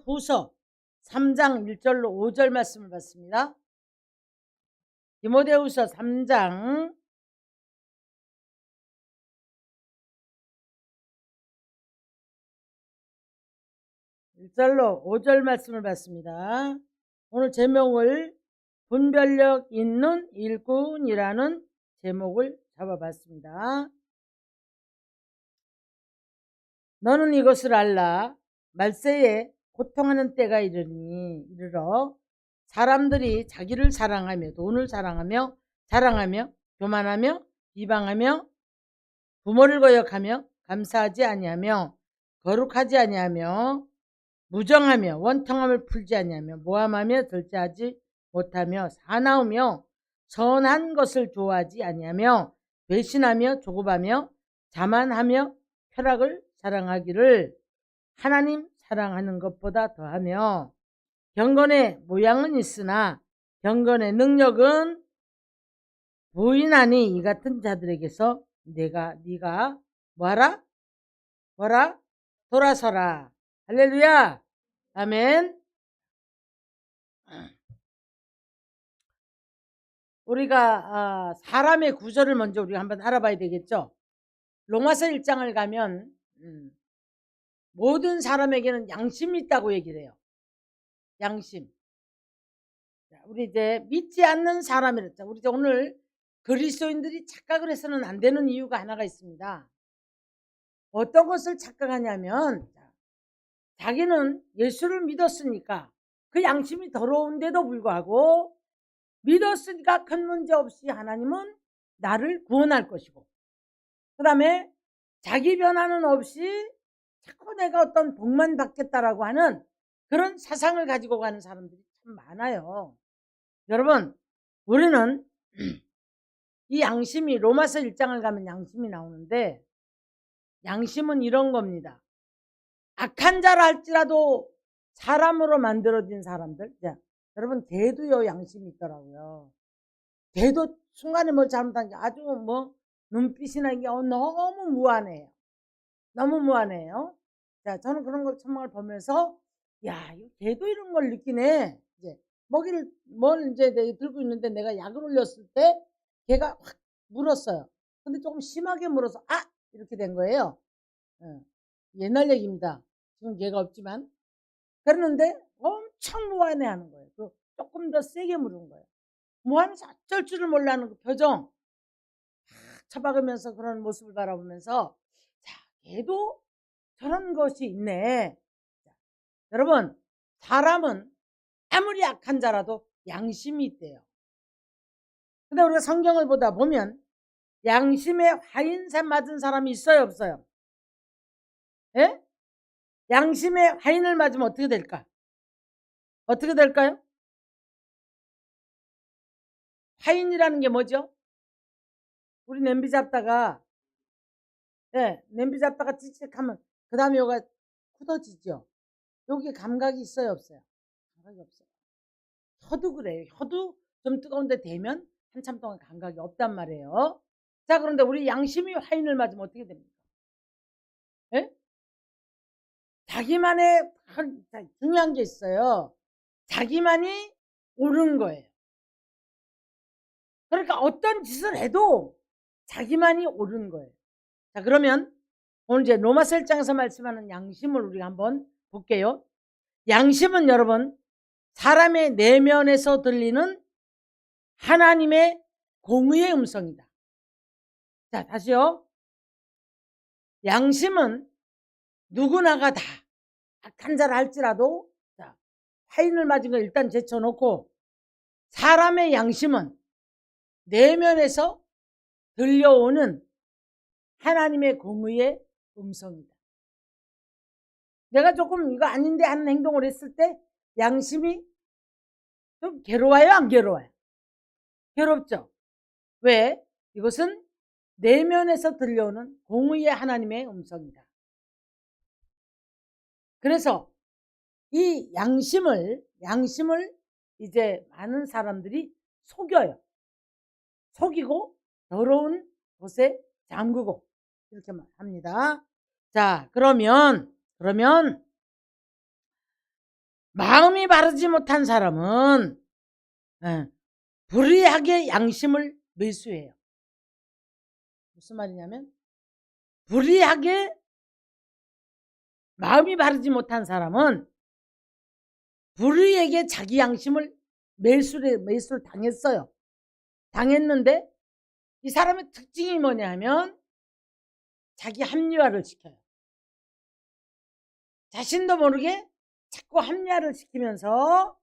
디모데후서 3장 1절로 5절 말씀을 받습니다. 디모데후서 3장 1절로 5절 말씀을 받습니다. 오늘 제목을 분별력 있는 일꾼이라는 제목을 잡아봤습니다. 너는 이것을 알라. 말세에 고통하는 때가 이르러 사람들이 자기를 사랑하며 돈을 사랑하며 자랑하며 교만하며 비방하며 부모를 거역하며 감사하지 아니하며 거룩하지 아니하며 무정하며 원통함을 풀지 아니하며 모함하며 절제하지 못하며 사나우며 선한 것을 좋아하지 아니하며 배신하며 조급하며 자만하며 쾌락을 사랑하기를 하나님 사랑하는 것보다 더하며 경건의 모양은 있으나 경건의 능력은 부인하니 이 같은 자들에게서 네가 뭐라 돌아서라. 할렐루야. 아멘. 우리가 사람의 구절을 먼저 우리가 한번 알아봐야 되겠죠. 로마서 1장을 가면 모든 사람에게는 양심이 있다고 얘기를 해요. 양심. 우리 이제 믿지 않는 사람이랬죠. 우리 이제 오늘 그리스도인들이 착각을 해서는 안 되는 이유가 하나가 있습니다. 어떤 것을 착각하냐면 자기는 예수를 믿었으니까 그 양심이 더러운데도 불구하고 믿었으니까 큰 문제 없이 하나님은 나를 구원할 것이고, 그 다음에 자기 변화는 없이 자꾸 내가 어떤 복만 받겠다라고 하는 그런 사상을 가지고 가는 사람들이 참 많아요. 여러분, 우리는 이 양심이 로마서 1장을 가면 양심이 나오는데, 양심은 이런 겁니다. 악한 자라 할지라도 사람으로 만들어진 사람들. 자, 여러분, 개도요 양심이 있더라고요. 개도 순간에 뭘 잘못한 게 아주 눈빛이나 이게 너무 무한해요. 너무 무한해요. 자, 저는 그런 걸 천막을 보면서 야, 개도 이런 걸 느끼네. 이제 뭘 이제 들고 있는데 내가 약을 올렸을 때 걔가 확 물었어요. 근데 조금 심하게 물어서 이렇게 된 거예요. 옛날 얘기입니다. 지금 걔가 없지만. 그러는데 엄청 무한해 하는 거예요. 조금 더 세게 물은 거예요. 무한해서 어쩔 줄을 몰라하는 그 표정. 쳐박으면서 그런 모습을 바라보면서 자, 걔도 저런 것이 있네. 자, 여러분, 사람은 아무리 악한 자라도 양심이 있대요. 근데 우리가 성경을 보다 보면 양심에 화인세 맞은 사람이 있어요, 없어요? 예? 양심에 화인을 맞으면 어떻게 될까? 어떻게 될까요? 화인이라는 게 뭐죠? 우리 냄비 잡다가 냄비 잡다가 찌직하면 그 다음에 여기가 굳어지죠. 여기 감각이 있어요, 없어요? 감각이 없어요. 혀도 그래요. 혀도 좀 뜨거운데 대면 한참 동안 감각이 없단 말이에요. 자, 그런데 우리 양심이 화인을 맞으면 어떻게 됩니까? 예? 자기만의 중요한 게 있어요. 자기만이 옳은 거예요. 그러니까 어떤 짓을 해도 자기만이 옳은 거예요. 자, 그러면 오늘 이제 로마서 1장에서 말씀하는 양심을 우리가 한번 볼게요. 양심은 여러분, 사람의 내면에서 들리는 하나님의 공의의 음성이다. 자, 다시요. 양심은 누구나가 다 악한 자라 할지라도 화인을 맞은 걸 일단 제쳐놓고, 사람의 양심은 내면에서 들려오는 하나님의 공의의 음성이다. 내가 조금 이거 아닌데 하는 행동을 했을 때 양심이 좀 괴로워요, 안 괴로워요? 괴롭죠. 왜? 이것은 내면에서 들려오는 공의의 하나님의 음성이다. 그래서 이 양심을 이제 많은 사람들이 속여요. 속이고 더러운 곳에 잠그고 이렇게 합니다. 자, 그러면 마음이 바르지 못한 사람은 불의하게 양심을 매수해요. 무슨 말이냐면 불의하게 마음이 바르지 못한 사람은 불의에게 자기 양심을 매수를 당했어요. 당했는데 이 사람의 특징이 뭐냐면 자기 합리화를 시켜요. 자신도 모르게 자꾸 합리화를 시키면서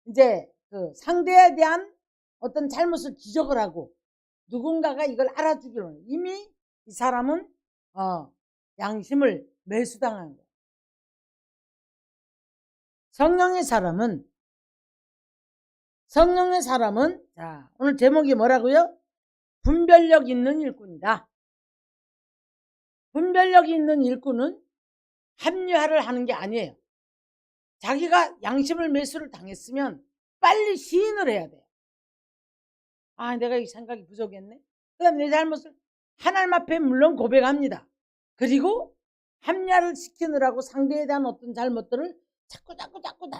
이제 그 상대에 대한 어떤 잘못을 지적을 하고 누군가가 이걸 알아주기로 이미 이 사람은 양심을 매수당한 거예요. 성령의 사람은 자 오늘 제목이 뭐라고요? 분별력 있는 일꾼이다. 분별력이 있는 일꾼은 합리화를 하는 게 아니에요. 자기가 양심을 매수를 당했으면 빨리 시인을 해야 돼요. 아, 내가 이 생각이 부족했네. 그 다음에 내 잘못을 하나님 앞에 물론 고백합니다. 그리고 합리화를 시키느라고 상대에 대한 어떤 잘못들을 자꾸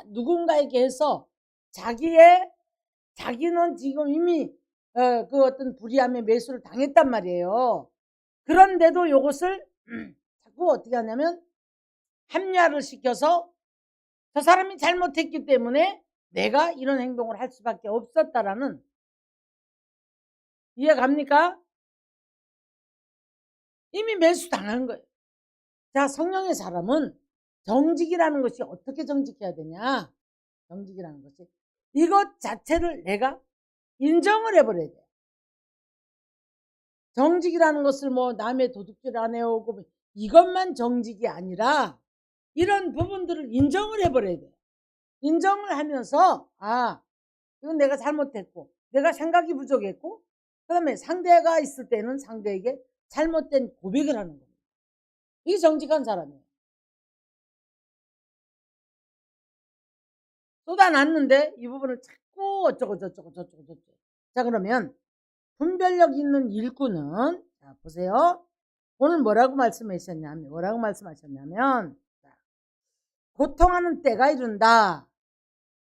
누군가에게 해서 자기는 지금 이미 그 어떤 불의함에 매수를 당했단 말이에요. 그런데도 이것을 자꾸 어떻게 하냐면 합리화를 시켜서 저 사람이 잘못했기 때문에 내가 이런 행동을 할 수밖에 없었다라는 이해 갑니까? 이미 매수당한 거예요. 자, 성령의 사람은 정직이라는 것이 어떻게 정직해야 되냐? 정직이라는 것이 이것 자체를 내가 인정을 해버려야 돼요. 정직이라는 것을 뭐 남의 도둑질 안 해오고 이것만 정직이 아니라 이런 부분들을 인정을 해버려야 돼요. 인정을 하면서 이건 내가 잘못했고 내가 생각이 부족했고 그 다음에 상대가 있을 때는 상대에게 잘못된 고백을 하는 겁니다. 이게 정직한 사람이에요. 쏟아놨는데 이 부분을 자꾸 어쩌고 저쩌고. 자, 그러면 분별력 있는 일꾼은 자 보세요. 오늘 뭐라고 말씀하셨냐면 고통하는 때가 이른다.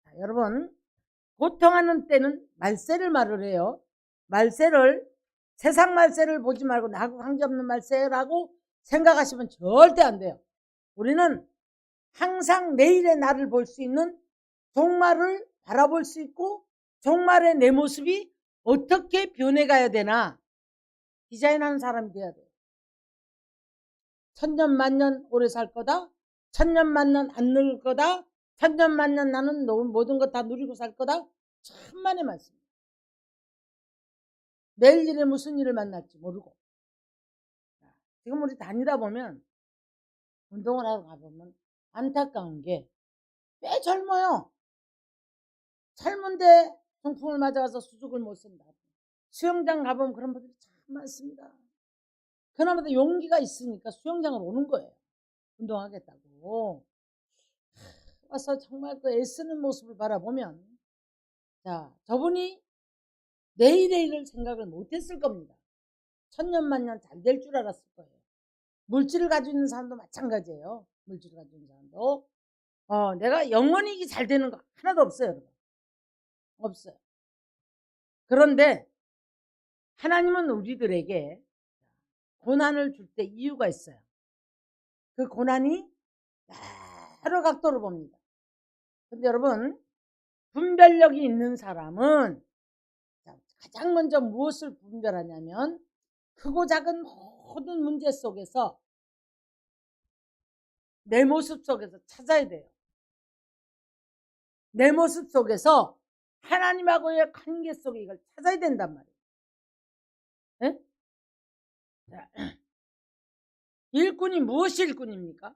자, 여러분 고통하는 때는 말세를 말을 해요. 말세를 세상 말세를 보지 말고 나하고 관계없는 말세라고 생각하시면 절대 안 돼요. 우리는 항상 내일의 나를 볼 수 있는 종말을 바라볼 수 있고 종말의 내 모습이 어떻게 변해가야 되나 디자인하는 사람이 돼야 돼요. 천년 만년 오래 살 거다. 천년 만년 안 늙을 거다. 천년 만년 나는 모든 것 다 누리고 살 거다. 천만의 말씀. 내일 일에 무슨 일을 만날지 모르고. 지금 우리 다니다 보면 운동을 하러 가보면 안타까운 게 꽤 젊어요. 젊은데 통풍을 맞아가서 수족을 못 쓴다. 수영장 가보면 그런 분들이 참 많습니다. 그나마도 용기가 있으니까 수영장을 오는 거예요. 운동하겠다고. 와서 정말 그 애쓰는 모습을 바라보면 자 저분이 내일의 일을 생각을 못했을 겁니다. 천년 만년 잘 될 줄 알았을 거예요. 물질을 가지고 있는 사람도 마찬가지예요. 물질을 가지고 있는 사람도 내가 영원히 잘 되는 거 하나도 없어요. 여러분. 없어요. 그런데 하나님은 우리들에게 고난을 줄 때 이유가 있어요. 그 고난이 여러 각도로 봅니다. 근데 여러분 분별력이 있는 사람은 가장 먼저 무엇을 분별하냐면 크고 작은 모든 문제 속에서 내 모습 속에서 찾아야 돼요. 내 모습 속에서 하나님하고의 관계 속에 이걸 찾아야 된단 말이에요. 네? 일꾼이 무엇이 일꾼입니까?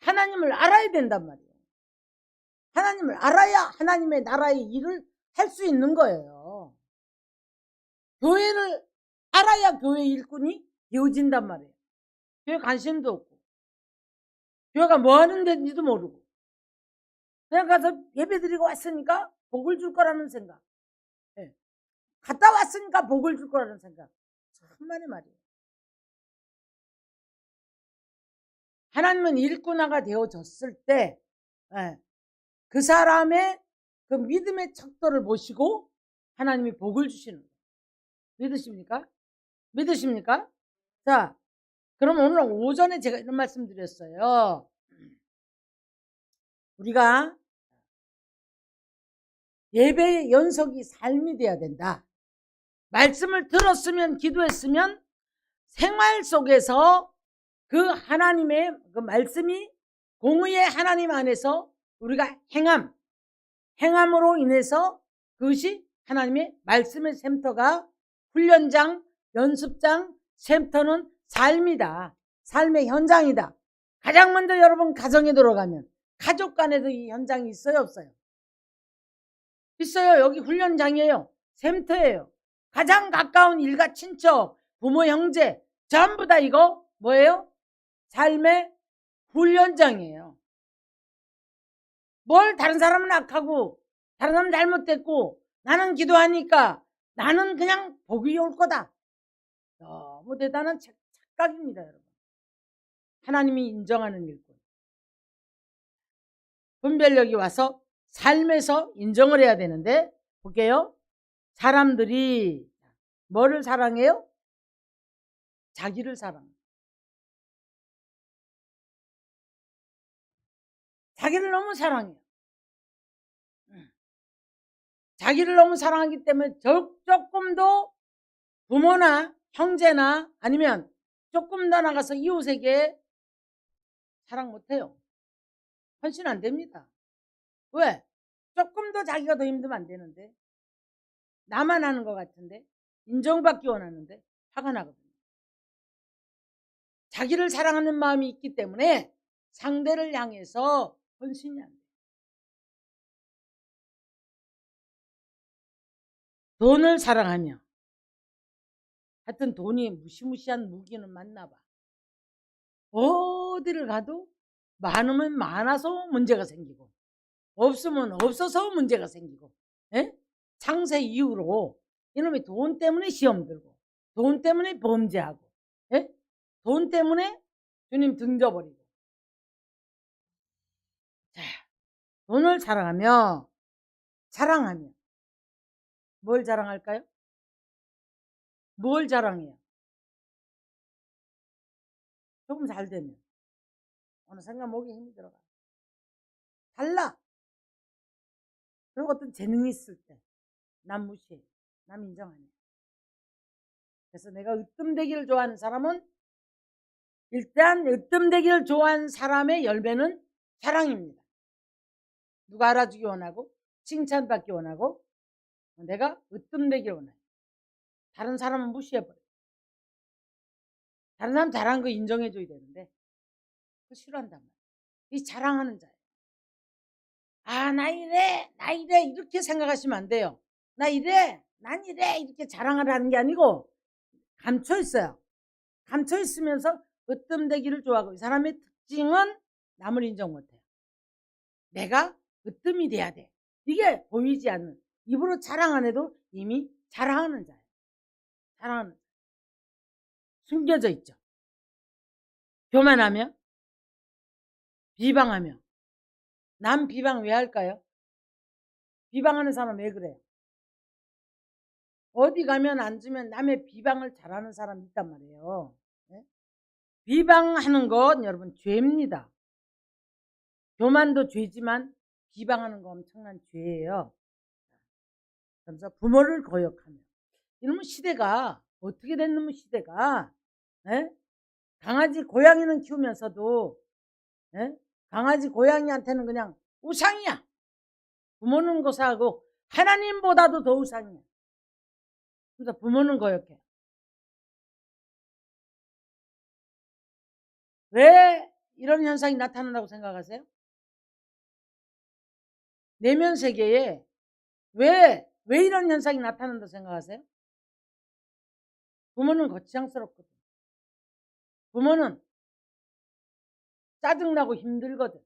하나님을 알아야 된단 말이에요. 하나님을 알아야 하나님의 나라의 일을 할 수 있는 거예요. 교회를 알아야 교회 일꾼이 되어진단 말이에요. 교회 관심도 없고 교회가 뭐 하는 데인지도 모르고 그냥 가서 예배 드리고 왔으니까 복을 줄 거라는 생각. 네. 갔다 왔으니까 복을 줄 거라는 생각. 천만의 말이에요. 하나님은 일꾼화가 되어졌을 때 그 사람의 그 믿음의 척도를 보시고 하나님이 복을 주시는 거예요. 믿으십니까? 믿으십니까? 자, 그럼 오늘 오전에 제가 이런 말씀 드렸어요. 우리가 예배의 연속이 삶이 돼야 된다. 말씀을 들었으면, 기도했으면 생활 속에서 그 하나님의 그 말씀이 공의의 하나님 안에서 우리가 행함으로 인해서 그것이 하나님의 말씀의 샘터가 훈련장, 연습장, 샘터는 삶이다. 삶의 현장이다. 가장 먼저 여러분 가정에 들어가면 가족 간에도 이 현장이 있어요, 없어요? 있어요. 여기 훈련장이에요. 샘터예요. 가장 가까운 일가 친척, 부모, 형제 전부 다 이거 뭐예요? 삶의 훈련장이에요. 뭘 다른 사람은 악하고 다른 사람은 잘못됐고 나는 기도하니까 나는 그냥 복이 올 거다. 너무 대단한 착각입니다, 여러분. 하나님이 인정하는 일꾼. 분별력이 와서 삶에서 인정을 해야 되는데 볼게요. 사람들이 뭐를 사랑해요? 자기를 사랑해요. 자기를 너무 사랑해요. 자기를 너무 사랑하기 때문에 조금도 부모나 형제나 아니면 조금 더 나가서 이웃에게 사랑 못해요. 헌신 안 됩니다. 왜? 조금 더 자기가 더 힘들면 안 되는데, 나만 하는 것 같은데, 인정받기 원하는데 화가 나거든요. 자기를 사랑하는 마음이 있기 때문에 상대를 향해서 헌신이 안 돼요. 돈을 사랑하며, 하여튼 돈이 무시무시한 무기는 맞나 봐. 어디를 가도 많으면 많아서 문제가 생기고 없으면 없어서 문제가 생기고, 에? 창세 이후로 이놈이 돈 때문에 시험 들고 돈 때문에 범죄하고, 에? 돈 때문에 주님 등져버리고. 자, 돈을 사랑하며 뭘 자랑할까요? 뭘 자랑해요? 조금 잘 되면 어느 순간 목에 힘이 들어가. 달라. 그리고 어떤 재능이 있을 때 남 무시해. 남 인정 안 해. 그래서 내가 으뜸되기를 좋아하는 사람은 일단 으뜸되기를 좋아하는 사람의 열매는 사랑입니다. 누가 알아주기 원하고 칭찬받기 원하고 내가 으뜸되기를 원해요. 다른 사람은 무시해버려. 다른 사람 잘한 거 인정해줘야 되는데 그거 싫어한단 말이야. 이 자랑하는 자예요. 아, 나 이래 이렇게 생각하시면 안 돼요. 나 이래 난 이래 이렇게 자랑을 하는 게 아니고 감춰 있어요. 감춰 있으면서 으뜸되기를 좋아하고, 이 사람의 특징은 남을 인정 못해요. 내가 으뜸이 돼야 돼. 이게 보이지 않는, 입으로 자랑 안 해도 이미 자랑하는 자예요. 자랑하는 자. 숨겨져 있죠. 교만하며 비방하며. 남 비방 왜 할까요? 비방하는 사람 왜 그래요? 어디 가면 앉으면 남의 비방을 잘하는 사람이 있단 말이에요. 네? 비방하는 건 여러분 죄입니다. 교만도 죄지만 비방하는 거 엄청난 죄예요. 그래서 부모를 거역하며. 이놈의 시대가 어떻게 됐는 시대가, 에? 강아지 고양이는 키우면서도, 에? 강아지 고양이한테는 그냥 우상이야. 부모는 고사하고 하나님보다도 더 우상이야. 그래서 부모는 거역해. 왜 이런 현상이 나타난다고 생각하세요? 내면 세계에 왜 이런 현상이 나타난다고 생각하세요? 부모는 거창스럽거든. 부모는 짜증나고 힘들거든.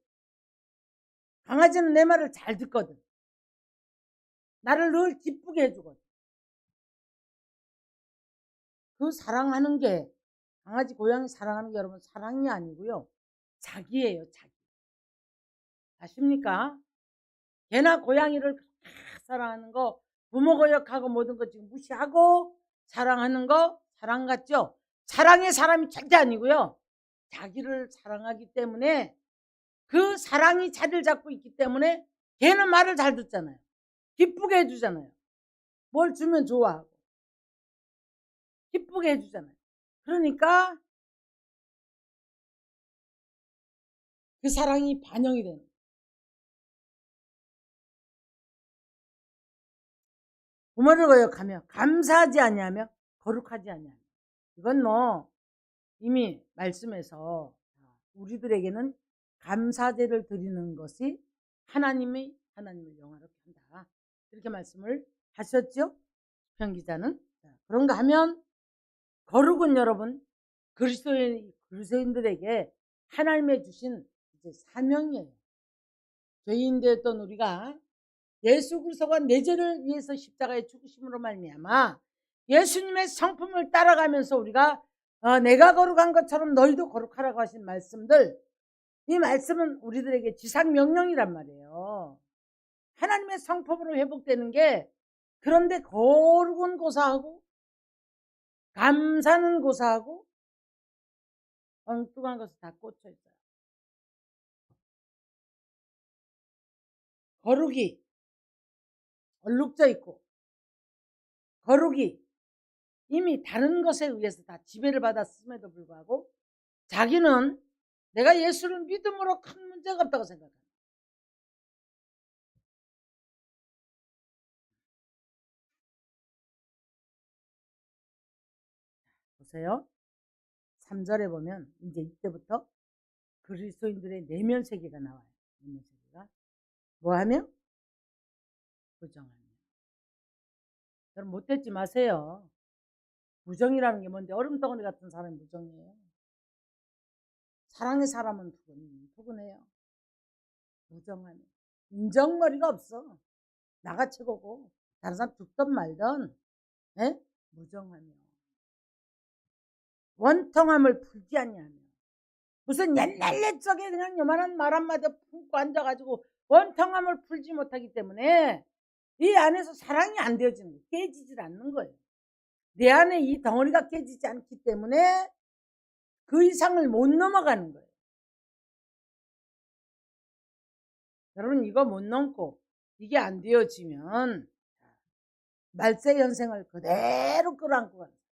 강아지는 내 말을 잘 듣거든. 나를 늘 기쁘게 해주거든. 그 사랑하는 게, 강아지 고양이 사랑하는 게 여러분 사랑이 아니고요, 자기예요. 자기. 아십니까? 개나 고양이를 사랑하는 거, 부모 거역하고 모든 거 지금 무시하고 사랑하는 거 사랑 같죠? 사랑의 사람이 절대 아니고요. 자기를 사랑하기 때문에, 그 사랑이 자리를 잡고 있기 때문에 걔는 말을 잘 듣잖아요. 기쁘게 해주잖아요. 뭘 주면 좋아하고 기쁘게 해주잖아요. 그러니까 그 사랑이 반영이 되는 거예요. 부모를 거역하며 감사하지 아니하며 거룩하지 아니하며, 이건 뭐 이미 말씀에서 우리들에게는 감사제를 드리는 것이 하나님을 영화롭게 한다, 이렇게 말씀을 하셨죠. 시편 기자는. 그런가 하면 거룩은 여러분 그리스도인들에게 하나님의 주신 이제 사명이에요. 죄인 되었던 우리가 예수 그리스도가 내 죄를 위해서 십자가에 죽으심으로 말미암아 예수님의 성품을 따라가면서 우리가 내가 거룩한 것처럼 너희도 거룩하라고 하신 말씀들, 이 말씀은 우리들에게 지상 명령이란 말이에요. 하나님의 성품으로 회복되는 게, 그런데 거룩은 고사하고 감사는 고사하고 엉뚱한 것을 다 꽂혀 있어요. 거룩이 얼룩져 있고, 거룩이 이미 다른 것에 의해서 다 지배를 받았음에도 불구하고 자기는 내가 예수를 믿음으로 큰 문제가 없다고 생각합니다. 보세요. 3절에 보면 이제 이때부터 그리스도인들의 내면 세계가 나와요. 내면 세계가 뭐하며? 부정하며. 여러분 못되지 마세요. 부정이라는 게 뭔데? 얼음덩어리 같은 사람이 부정이에요. 사랑의 사람은 푸근해요. 부정하며. 인정머리가 없어. 나가 최고고 다른 사람 죽든 말든, 예? 무정하며 원통함을 풀지 아니하며. 무슨 옛날 옛적에 그냥 요만한 말 한마디 품고 앉아가지고 원통함을 풀지 못하기 때문에 이 안에서 사랑이 안 되어지는 거예요. 깨지질 않는 거예요. 내 안에 이 덩어리가 깨지지 않기 때문에 그 이상을 못 넘어가는 거예요. 여러분 이거 못 넘고 이게 안 되어지면 말세 현생을 그대로 끌어안고 가는 거예요.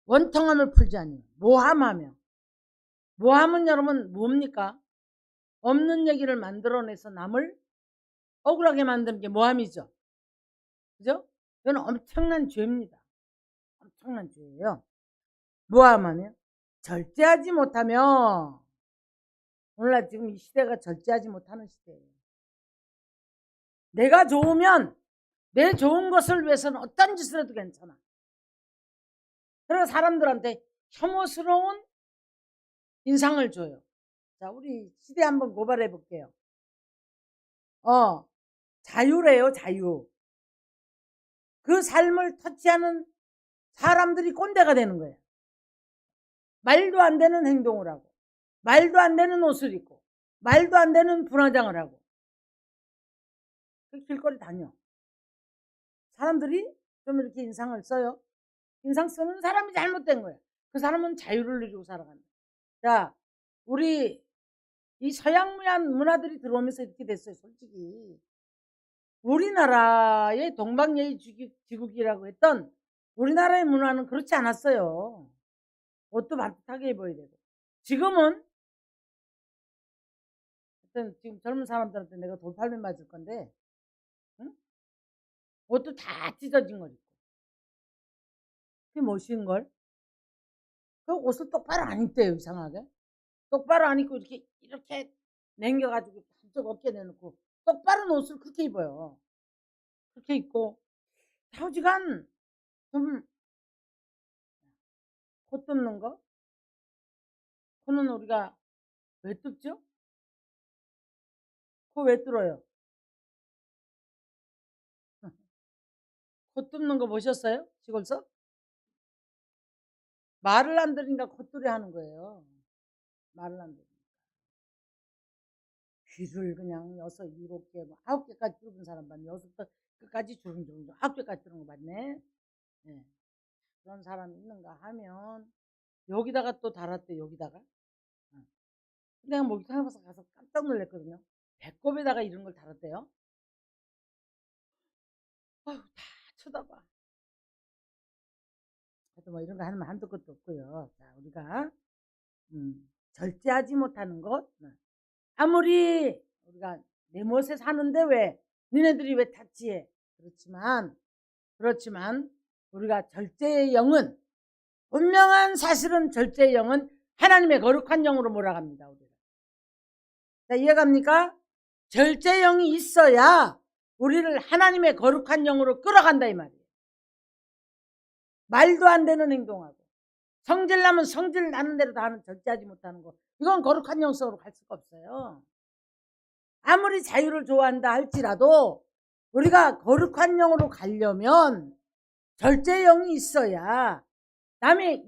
원통함을 풀지 아니하며 모함하며. 모함은 여러분 뭡니까? 없는 얘기를 만들어내서 남을 억울하게 만드는 게 모함이죠. 그죠? 이건 엄청난 죄입니다. 엄청난 죄예요. 모함하며 절제하지 못하며. 오늘날 지금 이 시대가 절제하지 못하는 시대예요. 내가 좋으면 내 좋은 것을 위해서는 어떤 짓을 해도 괜찮아. 그래서 사람들한테 혐오스러운 인상을 줘요. 자, 우리 시대 한번 고발해 볼게요. 자유래요, 자유. 그 삶을 터치하는 사람들이 꼰대가 되는 거예요. 말도 안 되는 행동을 하고, 말도 안 되는 옷을 입고, 말도 안 되는 분화장을 하고, 그 길거리 다녀. 사람들이 좀 이렇게 인상을 써요. 인상 쓰는 사람이 잘못된 거예요. 그 사람은 자유를 누리고 살아간다. 자, 우리 이 서양 문화들이 들어오면서 이렇게 됐어요. 솔직히 우리나라의 동방예의지국이라고 했던 우리나라의 문화는 그렇지 않았어요. 옷도 반듯하게 입어야 되고. 지금은 지금 젊은 사람들한테 내가 돌팔매 맞을 건데, 응? 옷도 다 찢어진 걸 입고. 그게 멋있는 걸? 그 옷을 똑바로 안 입대요. 이상하게 똑바로 안 입고 이렇게 남겨가지고 한쪽 어깨 내놓고 똑바른 옷을 그렇게 입어요. 그렇게 입고 좌우지간 좀 코 뚫는 거? 코는 우리가 왜 뚫죠? 코 왜 뚫어요? 코 뚫는 거 보셨어요? 시골서? 말을 안 들으니까 콧뚜리 하는 거예요. 말을 안 들으니까. 귀를 그냥 6, 7개, 뭐 9개까지 뚫은 사람 봤네. 6부터 끝까지 주렁주렁 9개까지 뚫은 거 봤네. 네. 그런 사람이 있는가 하면 여기다가 또 달았대. 여기다가. 내가 목욕탕에 가서 깜짝 놀랐거든요. 배꼽에다가 이런 걸 달았대요. 아유, 다 쳐다봐. 하여튼 뭐 이런 거 하면 한도 끝도 없고요. 자, 우리가 절제하지 못하는 것. 아무리 우리가 내 멋에 사는데 왜 니네들이 왜 타치해? 그렇지만 우리가 절제의 영은, 분명한 사실은 절제의 영은 하나님의 거룩한 영으로 몰아갑니다. 우리가. 자, 이해갑니까? 절제의 영이 있어야 우리를 하나님의 거룩한 영으로 끌어간다 이 말이에요. 말도 안 되는 행동하고 성질 나면 성질 나는 대로 다 하는, 절제하지 못하는 거, 이건 거룩한 영성으로 갈 수가 없어요. 아무리 자유를 좋아한다 할지라도 우리가 거룩한 영으로 가려면 절제의 영이 있어야 남의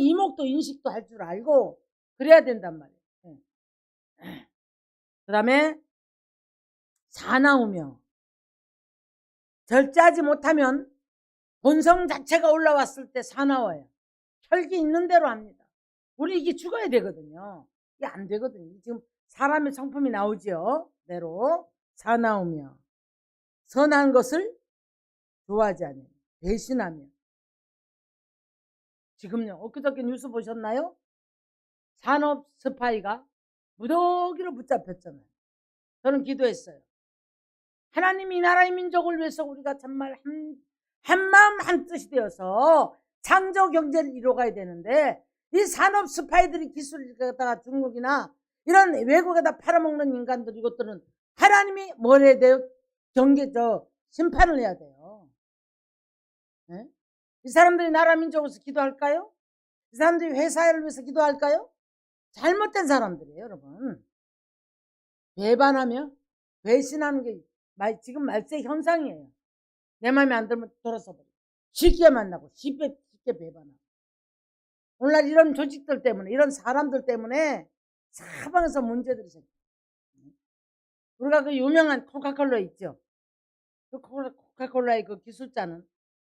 이목도 인식도 할 줄 알고 그래야 된단 말이에요. 그 다음에 사나우며, 절제하지 못하면 본성 자체가 올라왔을 때 사나워요. 혈기 있는 대로 합니다. 우리 이게 죽어야 되거든요. 이게 안 되거든요. 지금 사람의 성품이 나오죠. 대로 사나우며, 선한 것을 좋아하지 않으며, 배신하며. 지금요, 엊그저께 뉴스 보셨나요? 산업 스파이가 무더기로 붙잡혔잖아요. 저는 기도했어요. 하나님 이 나라의 민족을 위해서 우리가 정말 한마음 한뜻이 되어서 창조 경제를 이뤄가야 되는데, 이 산업 스파이들이 기술을 갖다가 중국이나 이런 외국에다 팔아먹는 인간들, 이것들은 하나님이 뭘 해야 돼요? 심판을 해야 돼요. 네? 이 사람들이 나라 민족을 위해서 기도할까요? 이 사람들이 회사를 위해서 기도할까요? 잘못된 사람들이에요, 여러분. 배반하며 배신하는 게 지금 말세 현상이에요. 내 마음에 안 들면 돌아서 버려. 쉽게 만나고 쉽게 배반하고. 오늘날 이런 조직들 때문에, 이런 사람들 때문에 사방에서 문제들이 생겨요. 우리가 그 유명한 코카콜라 있죠. 그 코카콜라의 그 기술자는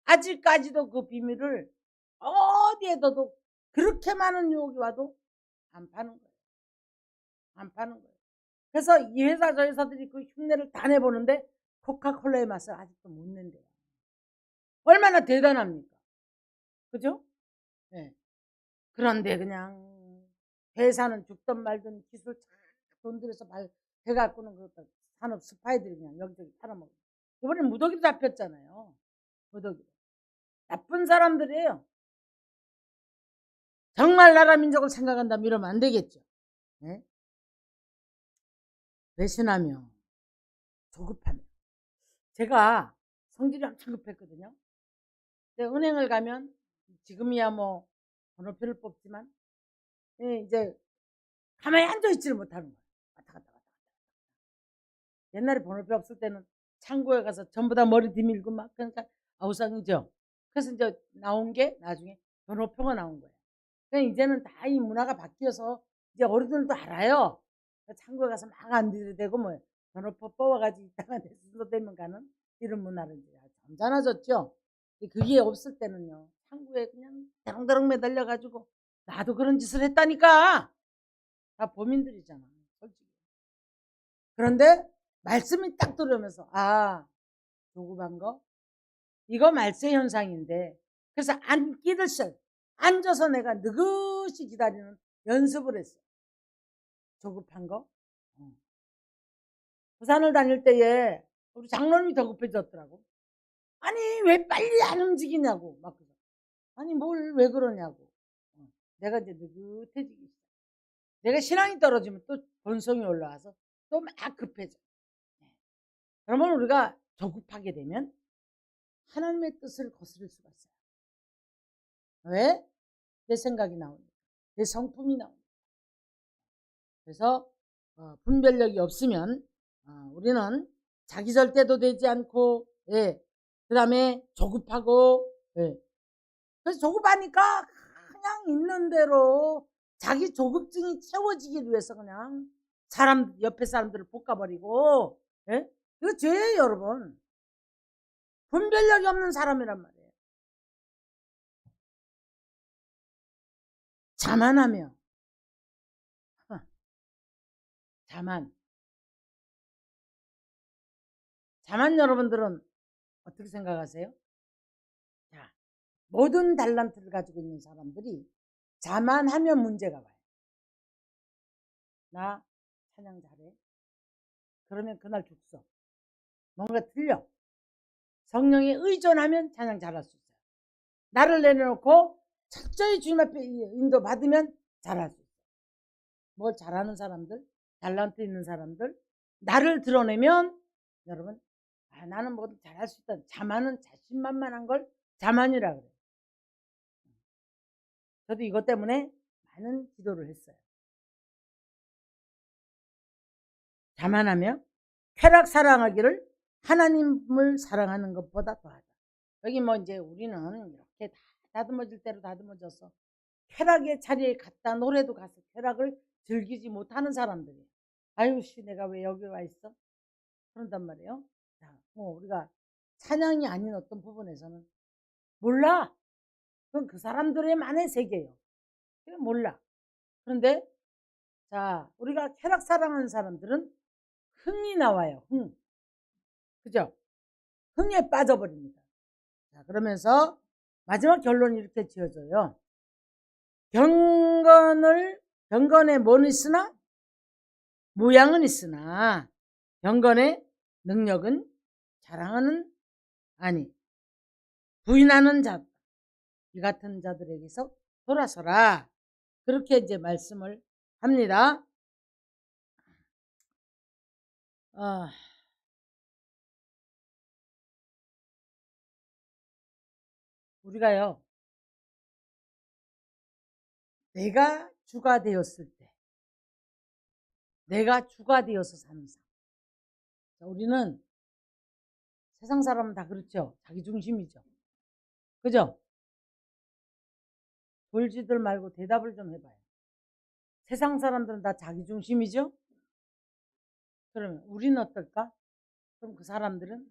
아직까지도 그 비밀을 어디에도 그렇게 많은 유혹이 와도 안 파는 거예요. 안 파는 거예요. 그래서 이 회사 저 회사들이 그 흉내를 다 내보는데 코카콜라의 맛을 아직도 못 낸대요. 얼마나 대단합니까? 그죠? 네. 그런데 그냥 회사는 죽든 말든 기술 돈 들여서 해갖고는 그 산업 스파이들이 그냥 여기저기 팔아먹어. 이번에 무더기로 잡혔잖아요. 무더기. 나쁜 사람들이에요. 정말 나라 민족을 생각한다면 이러면 안 되겠죠. 네? 배신하며, 조급하며. 제가 성질이 엄청 급했거든요. 은행을 가면 지금이야 뭐 번호표를 뽑지만 이제 가만히 앉아있지를 못하는 거예요. 왔다 갔다. 옛날에 번호표 없을 때는 창구에 가서 전부 다 머리 뒤밀고 막, 그러니까 아우성이죠. 그래서 이제 나온 게 나중에 번호표가 나온 거예요. 그러니까 이제는 다 이 문화가 바뀌어서 이제 어른들도 알아요. 창구에 가서 막 안 들이대고 뭐 번호표 뽑아가지고 이따가 내 순서 되면 가는 이런 문화를 이제 점잖아졌죠. 그게 없을 때는요, 창구에 그냥 대롱대롱 매달려가지고 나도 그런 짓을 했다니까. 다 범인들이잖아, 솔직히. 그런데 말씀이 딱 들어오면서 조급한 거, 이거 말세 현상인데, 그래서 앉기를 시작. 앉아서 내가 느긋이 기다리는 연습을 했어. 조급한 거. 부산을 다닐 때에 우리 장로님이 더 급해졌더라고. 아니 왜 빨리 안 움직이냐고 막. 아니 뭘 왜 그러냐고. 내가 이제 느긋해지기 시작. 내가 신앙이 떨어지면 또 본성이 올라와서 또 막 급해져. 그러면 우리가 조급하게 되면 하나님의 뜻을 거스를 수가 있어요. 왜? 내 생각이 나오니까, 내 성품이 나오니까. 그래서 분별력이 없으면 우리는 자기 절대도 되지 않고, 그 다음에 조급하고, 그래서 조급하니까 그냥 있는 대로 자기 조급증이 채워지기 위해서 그냥 사람 옆에 사람들을 볶아버리고, 예? 이거 죄예요, 여러분. 분별력이 없는 사람이란 말이에요. 자만하며, 자만 여러분들은 어떻게 생각하세요? 자, 모든 달란트를 가지고 있는 사람들이 자만하면 문제가 와요. 나 찬양 잘해. 그러면 그날 죽어. 뭔가 틀려. 성령에 의존하면 찬양 잘할 수 있어요. 나를 내려놓고 철저히 주님 앞에 인도 받으면 잘할 수 있어요. 뭘 잘하는 사람들, 달란트 있는 사람들, 나를 드러내면 여러분, 나는 뭐든 잘할 수 있다. 자만은 자신만만한 걸 자만이라 그래요. 저도 이것 때문에 많은 기도를 했어요. 자만하며 쾌락 사랑하기를 하나님을 사랑하는 것보다 더하다. 여기 뭐 이제 우리는 이렇게 다 다듬어질 대로 다듬어져서 쾌락의 자리에 갔다 노래도 가서 쾌락을 즐기지 못하는 사람들이에요. 아유 씨 내가 왜 여기 와 있어? 그런단 말이에요. 자, 뭐 우리가 찬양이 아닌 어떤 부분에서는 몰라. 그건 그 사람들의만의 세계예요. 몰라. 그런데 자 우리가 쾌락 사랑하는 사람들은 흥이 나와요. 흥. 그죠? 흥에 빠져버립니다. 자, 그러면서 마지막 결론이 이렇게 지어져요. 경건에 뭐는 있으나 모양은 있으나 경건의 능력은 자랑하는 아니 부인하는 자 이 같은 자들에게서 돌아서라. 그렇게 이제 말씀을 합니다. 우리가요 내가 주가 되었을 때 내가 주가 되어서 사는 삶. 우리는 세상 사람은 다 그렇죠. 자기중심이죠. 그죠? 돌지들 말고 대답을 좀 해봐요. 세상 사람들은 다 자기중심이죠? 그러면 우리는 어떨까? 그럼 그 사람들은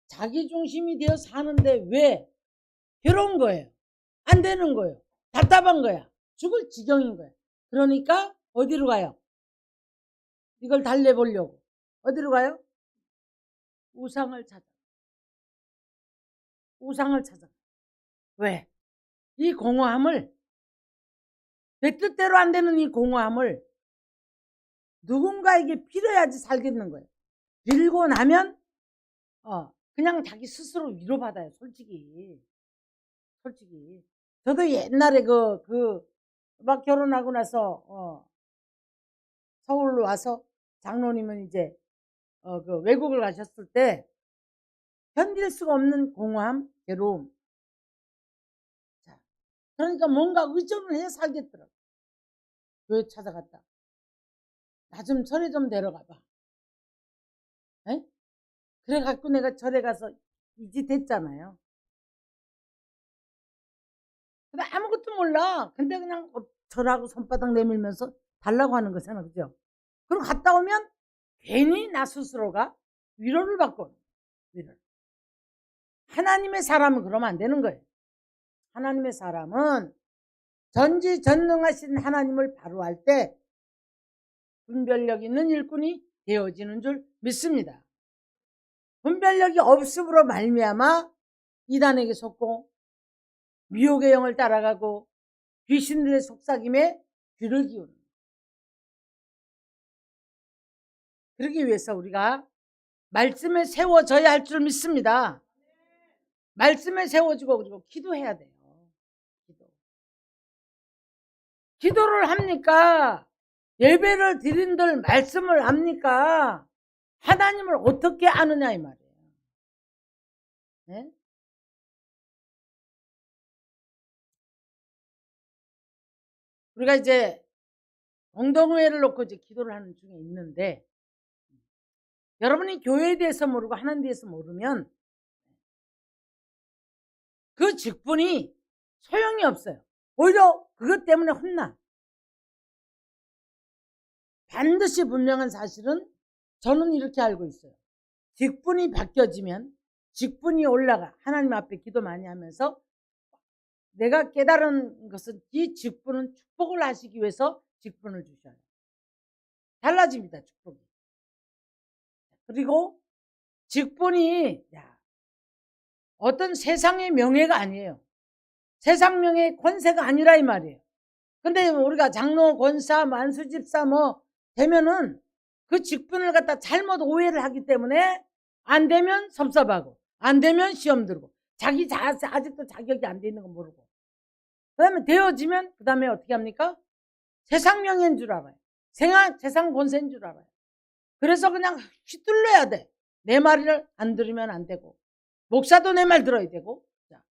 자기중심이 되어 사는데 왜? 괴로운 거예요. 안 되는 거예요. 답답한 거야. 죽을 지경인 거야. 그러니까 어디로 가요? 이걸 달래보려고. 어디로 가요? 우상을 찾아. 왜? 이 공허함을 내 뜻대로 안 되는 이 공허함을 누군가에게 빌어야지 살겠는 거예요. 빌고 나면 그냥 자기 스스로 위로받아요. 솔직히. 저도 옛날에 막 결혼하고 나서 서울로 와서 장로님은 이제 그 외국을 가셨을 때 견딜 수가 없는 공허함, 괴로움. 자, 그러니까 뭔가 의존을 해 살겠더라고. 교회 찾아갔다. 나 좀 절에 좀 데려가봐. 에? 그래갖고 내가 절에 가서 이 짓 했잖아요. 근데 아무것도 몰라. 근데 그냥 절하고 손바닥 내밀면서 달라고 하는 거잖아. 그죠? 그리고 갔다 오면 괜히 나 스스로가 위로를 받고 위로를. 하나님의 사람은 그러면 안 되는 거예요. 하나님의 사람은 전지전능하신 하나님을 바로할 때 분별력 있는 일꾼이 되어지는 줄 믿습니다. 분별력이 없음으로 말미암아 이단에게 속고 미혹의 영을 따라가고 귀신들의 속삭임에 귀를 기울입니다. 그러기 위해서 우리가 말씀에 세워져야 할 줄 믿습니다. 말씀에 세워지고 그리고 기도해야 돼요. 기도를 합니까? 예배를 드린들 말씀을 합니까? 하나님을 어떻게 아느냐 이 말이에요. 네? 우리가 이제 공동회를 놓고 이제 기도를 하는 중에 있는데 여러분이 교회에 대해서 모르고 하나님 대해서 모르면 그 직분이 소용이 없어요. 오히려 그것 때문에 혼나. 반드시 분명한 사실은 저는 이렇게 알고 있어요. 직분이 바뀌어지면 직분이 올라가. 하나님 앞에 기도 많이 하면서 내가 깨달은 것은 이 직분은 축복을 하시기 위해서 직분을 주셔요. 달라집니다. 축복이. 그리고 직분이 어떤 세상의 명예가 아니에요. 세상 명예의 권세가 아니라 이 말이에요. 근데 우리가 장로, 권사, 만수집사 뭐 되면은 그 직분을 갖다 잘못 오해를 하기 때문에 안 되면 섭섭하고 안 되면 시험 들고 자기 아직도 자격이 안 돼 있는 거 모르고 그 다음에 되어지면 그 다음에 어떻게 합니까? 세상 명예인 줄 알아요. 세상 권세인 줄 알아요. 그래서 그냥 휘둘러야 돼. 내 말을 안 들으면 안 되고 목사도 내 말 들어야 되고. 자,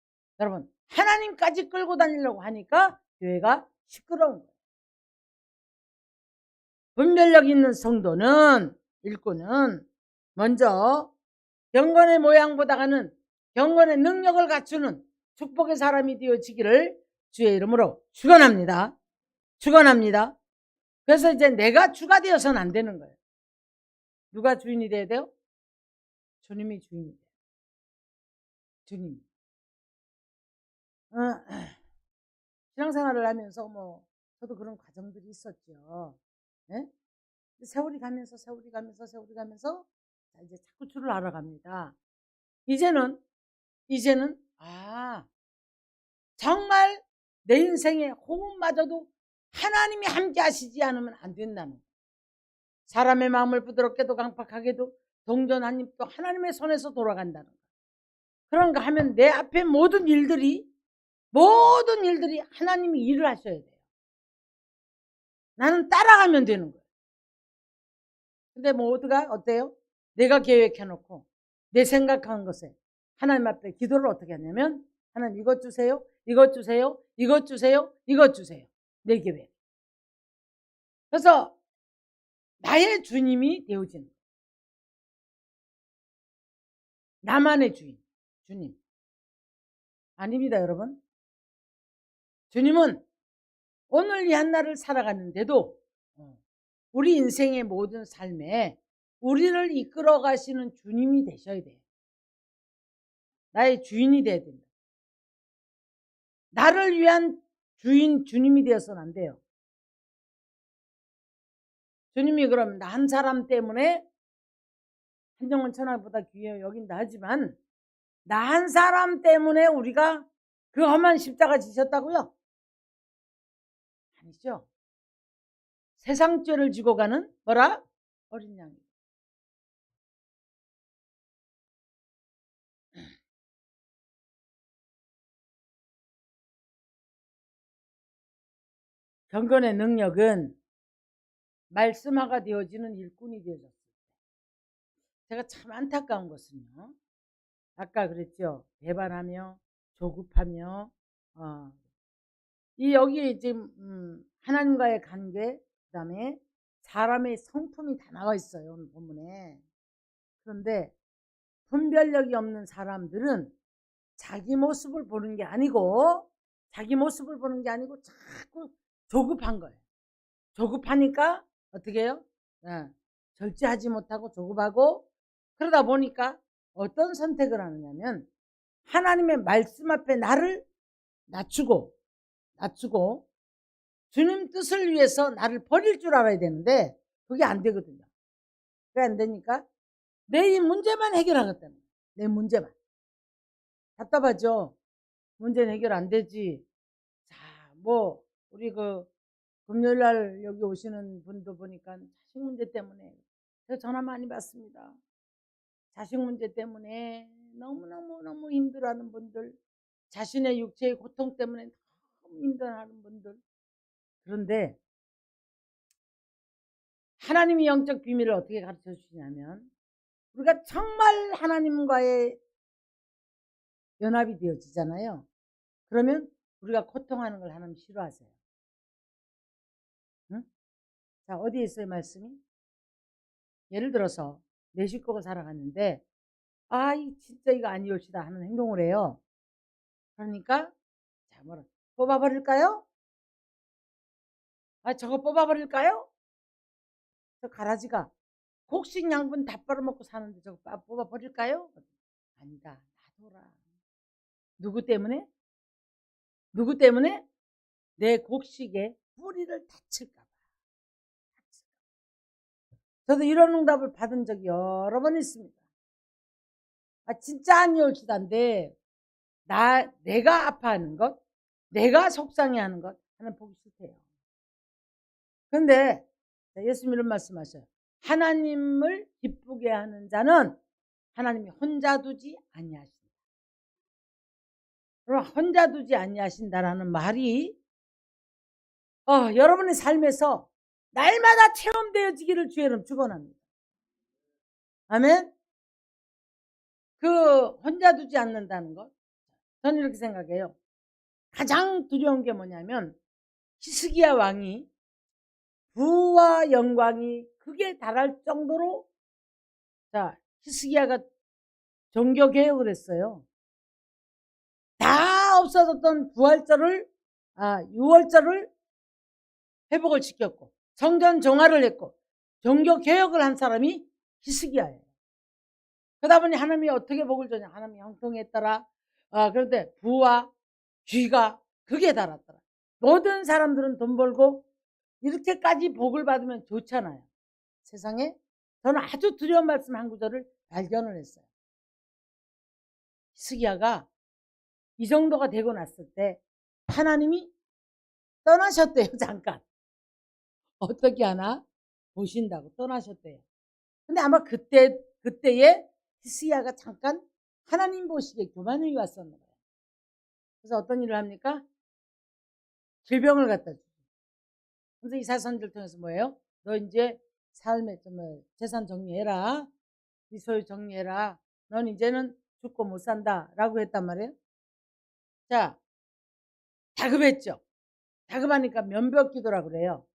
여러분 하나님까지 끌고 다니려고 하니까 교회가 시끄러운 거예요. 분별력 있는 성도는 일꾼은 먼저 경건의 모양보다는 경건의 능력을 갖추는 축복의 사람이 되어지기를 주의 이름으로 축원합니다. 축원합니다. 그래서 이제 내가 주가 되어서는 안 되는 거예요. 누가 주인이 돼야 돼요? 주님이 주인이 돼요. 주님. 신앙생활을 하면서 뭐 저도 그런 과정들이 있었죠. 네? 세월이 가면서 자, 이제 자꾸 주를 알아갑니다. 이제는 정말 내 인생의 호흡마저도 하나님이 함께 하시지 않으면 안 된다는 거예요. 사람의 마음을 부드럽게도 강팍하게도 동전한 입도 하나님의 손에서 돌아간다는 거예요. 그런가 하면 내 앞에 모든 일들이 하나님이 일을 하셔야 돼요. 나는 따라가면 되는 거예요. 근데 모두가 어때요? 내가 계획해놓고 내 생각한 것에 하나님 앞에 기도를 어떻게 하냐면 하나님 이것 주세요, 이것 주세요, 이것 주세요, 이것 주세요. 내 계획. 그래서 나의 주님이 되어지는 거예요. 나만의 주님. 아닙니다, 여러분. 주님은 오늘 이 한날을 살아가는데도 우리 인생의 모든 삶에 우리를 이끌어 가시는 주님이 되셔야 돼요. 나의 주인이 돼야 된다. 나를 위한 주님이 되어서는 안 돼요. 주님이 그럼 나 한 사람 때문에 한 영혼 천하보다 귀해 여긴다 하지만 나 한 사람 때문에 우리가 그 험한 십자가 지셨다고요? 아니죠. 세상 죄를 지고 가는 뭐라? 어린 양이. 경건의 능력은 말씀화가 되어지는 일꾼이 되어졌어요. 제가 참 안타까운 것은요. 아까 그랬죠. 배반하며 조급하며 이 여기 지금 하나님과의 관계 그다음에 사람의 성품이 다 나와 있어요. 오늘 본문에. 그런데 분별력이 없는 사람들은 자기 모습을 보는 게 아니고 자꾸 조급한 거예요. 조급하니까 어떻게 해요? 절제하지 못하고 조급하고 그러다 보니까 어떤 선택을 하느냐면 하나님의 말씀 앞에 나를 낮추고 주님 뜻을 위해서 나를 버릴 줄 알아야 되는데 그게 안 되거든요. 그게 안 되니까 내 이 문제만 해결하겠다는 거예요. 내 문제만. 답답하죠. 문제는 해결 안 되지. 자, 뭐 우리 그 금요일날 여기 오시는 분도 보니까 자식 문제 때문에 제가 전화 많이 받습니다. 자식 문제 때문에 너무 힘들어하는 분들, 자신의 육체의 고통 때문에 너무 힘들어하는 분들. 그런데 하나님이 영적 비밀을 어떻게 가르쳐 주시냐면 우리가 정말 하나님과의 연합이 되어지잖아요. 그러면 우리가 고통하는 걸 하나님 싫어하세요. 응? 자, 어디에 있어요 말씀이? 예를 들어서 내 식구가 살아갔는데 진짜 이거 아니올시다 하는 행동을 해요. 그러니까 자, 뭐라 뽑아버릴까요? 저거 뽑아버릴까요? 저 가라지가 곡식 양분 다 빨아먹고 사는데 저거 뽑아 버릴까요? 아니다. 놔둬라. 누구 때문에? 누구 때문에? 내 곡식에 뿌리를 다칠까 봐. 저도 이런 응답을 받은 적이 여러 번 있습니다. 진짜 아니올지단데 내가 아파하는 것, 내가 속상해하는 것 하나님 보기 싫대요. 그런데 예수님 이런 말씀하셔요. 하나님을 기쁘게 하는 자는 하나님이 혼자 두지 아니하신다. 그럼 혼자 두지 아니하신다라는 말이 여러분의 삶에서 날마다 체험되어지기를 주의 이름 축원합니다. 아멘. 그 혼자 두지 않는다는 것, 저는 이렇게 생각해요. 가장 두려운 게 뭐냐면 히스기야 왕이 부와 영광이 극에 달할 정도로 히스기야가 종교 개혁을 했어요. 다 없어졌던 부활절을 6월절을 회복을 시켰고 성전 정화를 했고 종교 개혁을 한 사람이 히스기야예요. 그러다 보니 하나님이 어떻게 복을 주냐. 하나님이 형통했더라. 그런데 부와 귀가 극에 달았더라. 모든 사람들은 돈 벌고 이렇게까지 복을 받으면 좋잖아요. 세상에. 저는 아주 두려운 말씀 한 구절을 발견을 했어요. 히스기야가 이 정도가 되고 났을 때 하나님이 떠나셨대요. 잠깐. 어떻게 하나 보신다고 떠나셨대요. 근데 아마 그때에 히스기야가 잠깐 하나님 보시기에 교만이 왔었나 봐요. 그래서 어떤 일을 합니까? 질병을 갖다 주죠. 그래서 이사선들 통해서 뭐예요? 너 이제 삶에 재산 정리해라. 네 소유 정리해라. 넌 이제는 죽고 못 산다. 라고 했단 말이에요. 자, 다급했죠. 다급하니까 면벽 기도라고 그래요.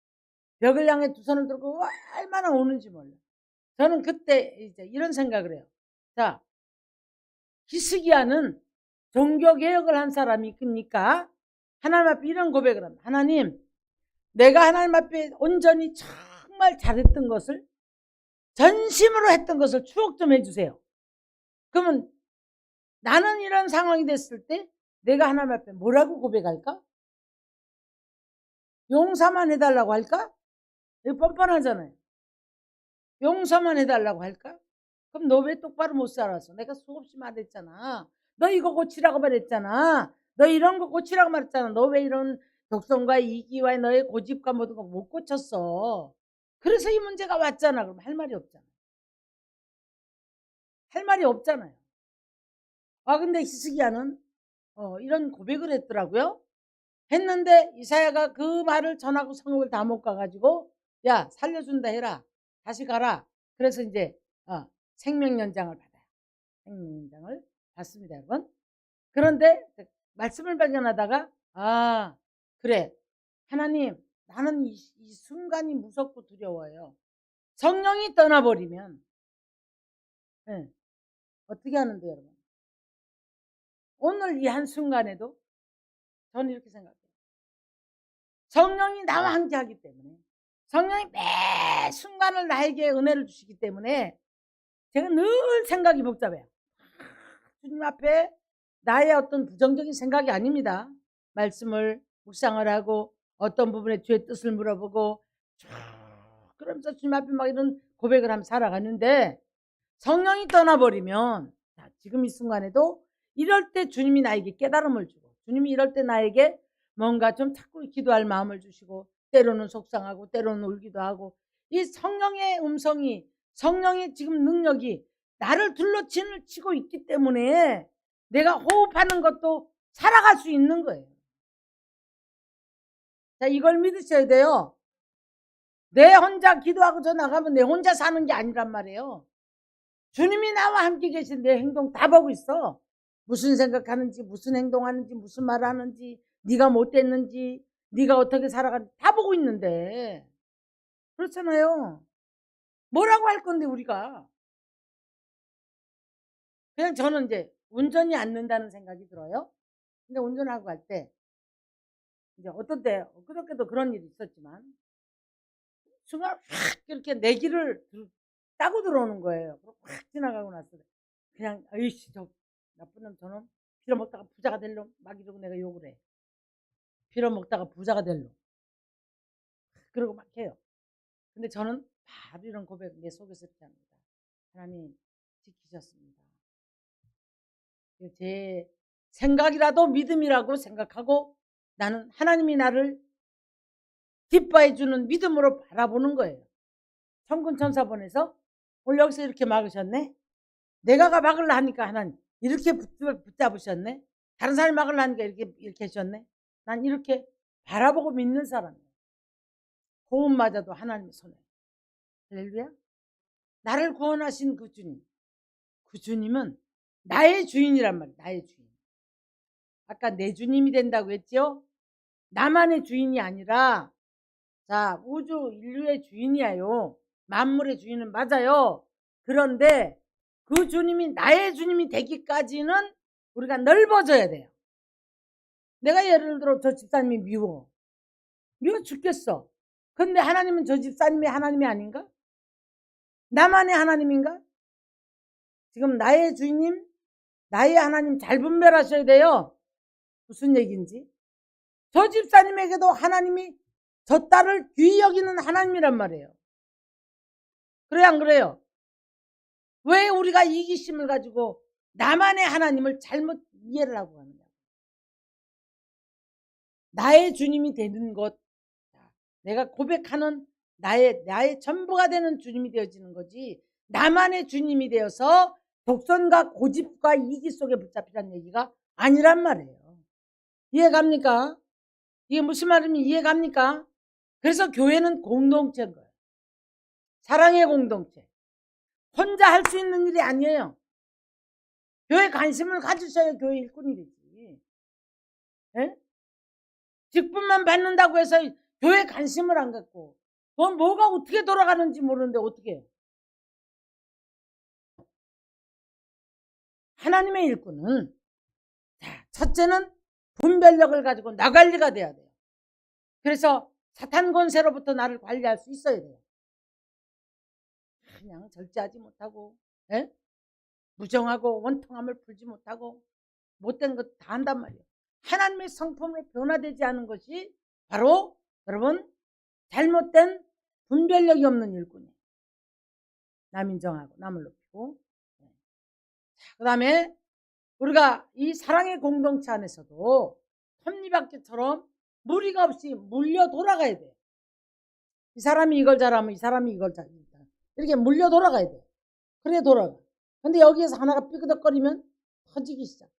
벽을 향해 두 손을 들고 얼마나 오는지 몰라. 저는 그때 이제 이런 생각을 해요. 자, 히스기야는 종교개혁을 한 사람이니까 하나님 앞에 이런 고백을 합니다. 하나님, 내가 하나님 앞에 온전히 정말 잘했던 것을, 전심으로 했던 것을 추억 좀 해주세요. 그러면 나는 이런 상황이 됐을 때 내가 하나님 앞에 뭐라고 고백할까? 용서만 해달라고 할까? 이거 뻔뻔하잖아요. 용서만 해달라고 할까? 그럼 너 왜 똑바로 못 살았어? 내가 수없이 말했잖아. 너 이거 고치라고 말했잖아. 너 이런 거 고치라고 말했잖아. 너 왜 이런 독성과 이기와 너의 고집과 모든 거 못 고쳤어? 그래서 이 문제가 왔잖아. 그럼 할 말이 없잖아. 할 말이 없잖아요. 근데 히스기야는 이런 고백을 했더라고요. 했는데 이사야가 그 말을 전하고 성읍을 다 못 가가지고 야 살려준다 해라. 다시 가라. 그래서 이제 생명연장을 받아요. 생명연장을 받습니다, 여러분. 그런데 말씀을 발견하다가 그래 하나님 나는 이 순간이 무섭고 두려워요. 성령이 떠나버리면 어떻게 하는데 여러분? 오늘 이 한순간에도 저는 이렇게 생각해요. 성령이 나와 함께하기 때문에 성령이 매 순간을 나에게 은혜를 주시기 때문에 제가 늘 생각이 복잡해요. 주님 앞에 나의 어떤 부정적인 생각이 아닙니다. 말씀을 묵상을 하고 어떤 부분에 주의 뜻을 물어보고 그러면서 주님 앞에 막 이런 고백을 하면 살아가는데 성령이 떠나버리면 지금 이 순간에도 이럴 때 주님이 나에게 깨달음을 주고 주님이 이럴 때 나에게 뭔가 좀 자꾸 기도할 마음을 주시고 때로는 속상하고 때로는 울기도 하고 이 성령의 음성이 성령의 지금 능력이 나를 둘러치고 있기 때문에 내가 호흡하는 것도 살아갈 수 있는 거예요. 자, 이걸 믿으셔야 돼요. 내 혼자 기도하고 저 나가면 내 혼자 사는 게 아니란 말이에요. 주님이 나와 함께 계신 내 행동 다 보고 있어. 무슨 생각하는지 무슨 행동하는지 무슨 말을 하는지 네가 못됐는지 네가 어떻게 살아가는지 다 보고 있는데 그렇잖아요. 뭐라고 할 건데 우리가. 그냥 저는 이제 운전이 안 는다는 생각이 들어요. 근데 운전하고 갈 때 이제 어떤 때 그저께도 그런 일이 있었지만 순간 확 이렇게 내 길을 따고 들어오는 거예요. 확 지나가고 나서 그냥 아이씨 저 나쁜 놈 저놈 빌어먹다가 부자가 될 놈 막 이러고 내가 욕을 해. 빌어먹다가 부자가 될 놈. 그러고 막 해요. 근데 저는 바로 이런 고백 내 속에서 이렇게 합니다. 하나님 지키셨습니다. 제 생각이라도 믿음이라고 생각하고 나는 하나님이 나를 기뻐해 주는 믿음으로 바라보는 거예요. 천군 천사 보내서 오늘 여기서 이렇게 막으셨네. 내가 막으려 하니까 하나님 이렇게 붙잡으셨네. 다른 사람이 막으려 하니까 이렇게 하셨네. 난 이렇게 바라보고 믿는 사람이에요. 고음 맞아도 하나님의 손에. 할렐루야. 나를 구원하신 그 주님. 그 주님은 나의 주인이란 말이에요. 나의 주인. 아까 내 주님이 된다고 했죠. 나만의 주인이 아니라 자 우주 인류의 주인이에요. 만물의 주인은 맞아요. 그런데 그 주님이 나의 주님이 되기까지는 우리가 넓어져야 돼요. 내가 예를 들어 저 집사님이 미워 죽겠어. 근데 하나님은 저 집사님이 하나님이 아닌가? 나만의 하나님인가? 지금 나의 주인님 나의 하나님 잘 분별하셔야 돼요. 무슨 얘기인지. 저 집사님에게도 하나님이 저 딸을 귀히 여기는 하나님이란 말이에요. 그래 안 그래요? 왜 우리가 이기심을 가지고 나만의 하나님을 잘못 이해를 하고 가느냐. 나의 주님이 되는 것, 내가 고백하는 나의 전부가 되는 주님이 되어지는 거지 나만의 주님이 되어서 독선과 고집과 이기 속에 붙잡히라는 얘기가 아니란 말이에요. 이해갑니까? 이게 무슨 말이면 이해갑니까? 그래서 교회는 공동체인 거예요. 사랑의 공동체. 혼자 할 수 있는 일이 아니에요. 교회 관심을 가지셔야 교회 일꾼이 되지. 예? 직분만 받는다고 해서 교회 관심을 안 갖고 뭐가 어떻게 돌아가는지 모르는데 어떻게 해요? 하나님의 일꾼은 자, 첫째는 분별력을 가지고 나 관리가 돼야 돼요. 그래서 사탄 권세로부터 나를 관리할 수 있어야 돼요. 그냥 절제하지 못하고 에? 무정하고 원통함을 풀지 못하고 못된 것 다 한단 말이에요. 하나님의 성품으로 변화되지 않은 것이 바로 여러분 잘못된 분별력이 없는 일꾼이에요. 남 인정하고 남을 높이고. 그 다음에 우리가 이 사랑의 공동체 안에서도 톱니바퀴처럼 무리가 없이 물려 돌아가야 돼요. 이 사람이 이걸 잘하면 이 사람이 이걸 잘한다. 이렇게 물려 돌아가야 돼요. 그래 돌아가. 근데 여기에서 하나가 삐그덕거리면 터지기 시작.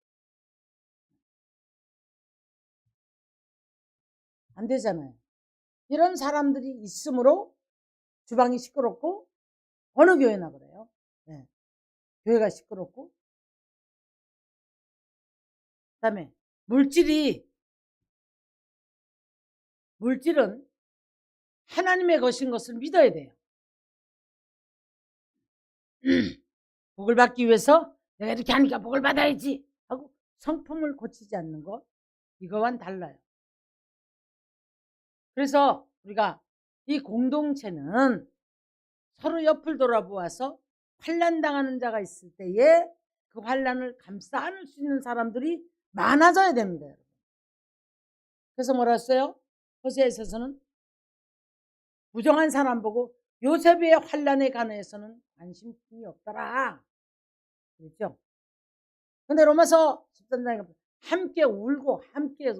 안 되잖아요. 이런 사람들이 있으므로 주방이 시끄럽고 어느 교회나 그래요. 네. 교회가 시끄럽고 그 다음에 물질은 하나님의 것인 것을 믿어야 돼요. 복을 받기 위해서 내가 이렇게 하니까 복을 받아야지 하고 성품을 고치지 않는 것 이거와는 달라요. 그래서 우리가 이 공동체는 서로 옆을 돌아보아서 환난 당하는 자가 있을 때에 그 환난을 감싸 안을 수 있는 사람들이 많아져야 됩니다. 그래서 뭐라 했어요? 호세아서는 부정한 사람 보고 요셉의 환난에 관해서는 관심이 없더라. 그렇죠? 근데 로마서 13장에 함께 울고 함께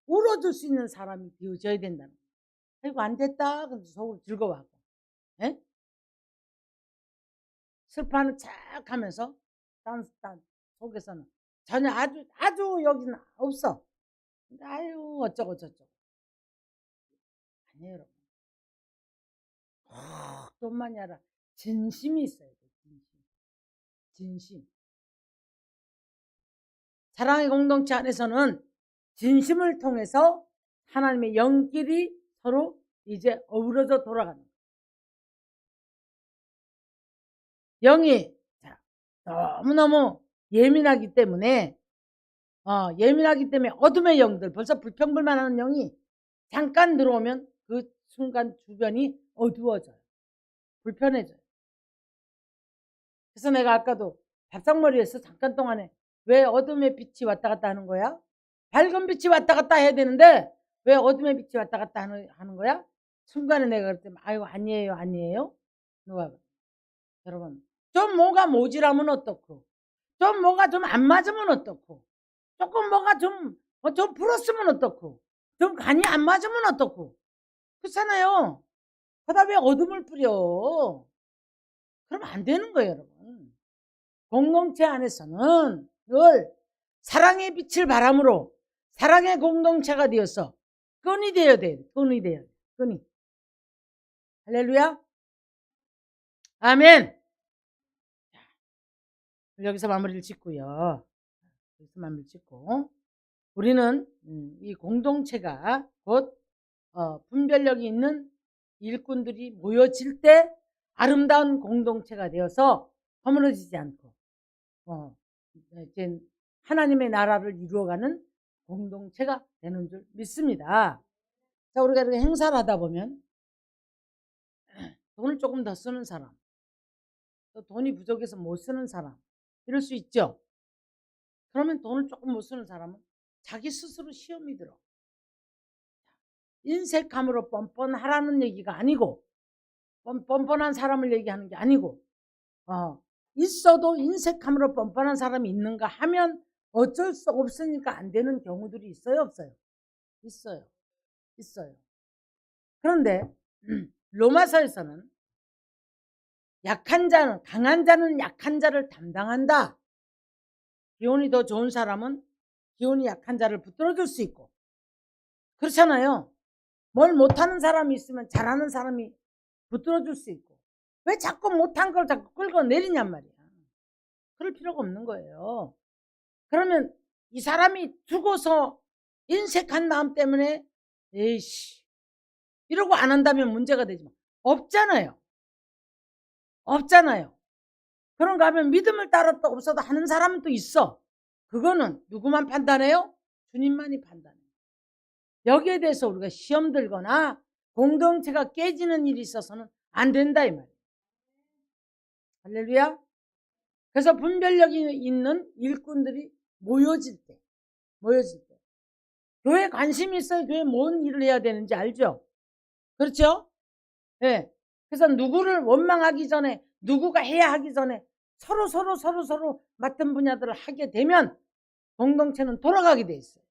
울어줄 수 있는 사람이 되어져야 된다는 거예요. 아이고 안 됐다. 그럼 속으로 즐거워하고 예? 슬퍼하는 척 하면서 딴 속에서는 전혀 아주 여기는 없어. 아유 어쩌고 저쩌고 아니에요 여러분. 돈만이 아니라 진심이 있어야 돼. 진심. 사랑의 공동체 안에서는 진심을 통해서 하나님의 영끼리 서로 이제 어우러져 돌아가는 거예요. 영이 너무너무 예민하기 때문에 어둠의 영들 벌써 불평불만하는 영이 잠깐 들어오면 그 순간 주변이 어두워져요. 불편해져요. 그래서 내가 아까도 밥상머리에서 잠깐 동안에 왜 어둠의 빛이 왔다 갔다 하는 거야? 밝은 빛이 왔다 갔다 해야 되는데 왜 어둠의 빛이 왔다 갔다 하는 거야? 순간에 내가 그랬더니 아이고 아니에요. 누가 여러분 좀 뭐가 모질하면 어떻고 좀 뭐가 좀 안 맞으면 어떻고 조금 뭐가 좀 불었으면 어떻고 좀 간이 안 맞으면 어떻고 그렇잖아요. 그러다 왜 어둠을 뿌려? 그러면 안 되는 거예요, 여러분. 공동체 안에서는 늘 사랑의 빛을 바람으로 사랑의 공동체가 되어서 끈이 되어야 돼요. 끈이 되어야 돼요. 끈이. 할렐루야. 아멘. 여기서 마무리를 짓고요. 여기서 마무리를 짓고 우리는 이 공동체가 곧 분별력이 있는 일꾼들이 모여질 때 아름다운 공동체가 되어서 허물어지지 않고 이제 하나님의 나라를 이루어가는 공동체가 되는 줄 믿습니다. 자, 우리가 이렇게 행사를 하다 보면 돈을 조금 더 쓰는 사람, 또 돈이 부족해서 못 쓰는 사람 이럴 수 있죠. 그러면 돈을 조금 못 쓰는 사람은 자기 스스로 시험이 들어. 인색함으로 뻔뻔하라는 얘기가 아니고 뻔뻔한 사람을 얘기하는 게 아니고 있어도 인색함으로 뻔뻔한 사람이 있는가 하면 어쩔 수 없으니까 안 되는 경우들이 있어요, 없어요? 있어요. 그런데 로마서에서는 강한 자는 약한 자를 담당한다. 기운이 더 좋은 사람은 기운이 약한 자를 붙들어줄 수 있고 그렇잖아요. 뭘 못하는 사람이 있으면 잘하는 사람이 붙들어줄 수 있고 왜 자꾸 못한 걸 자꾸 끌어내리냔 말이야. 그럴 필요가 없는 거예요. 그러면 이 사람이 두고서 인색한 마음 때문에 에이씨 이러고 안 한다면 문제가 되지만 없잖아요. 그런가 하면 믿음을 따라 또 없어도 하는 사람은 또 있어. 그거는 누구만 판단해요? 주님만이 판단해요. 여기에 대해서 우리가 시험 들거나 공동체가 깨지는 일이 있어서는 안 된다 이 말이에요. 할렐루야. 그래서 분별력이 있는 일꾼들이 모여질 때 교회에 관심이 있어야 교회에 뭔 일을 해야 되는지 알죠? 그렇죠? 네. 그래서 누구를 원망하기 전에 누구가 해야 하기 전에 서로 맡은 분야들을 하게 되면 공동체는 돌아가게 돼 있어요.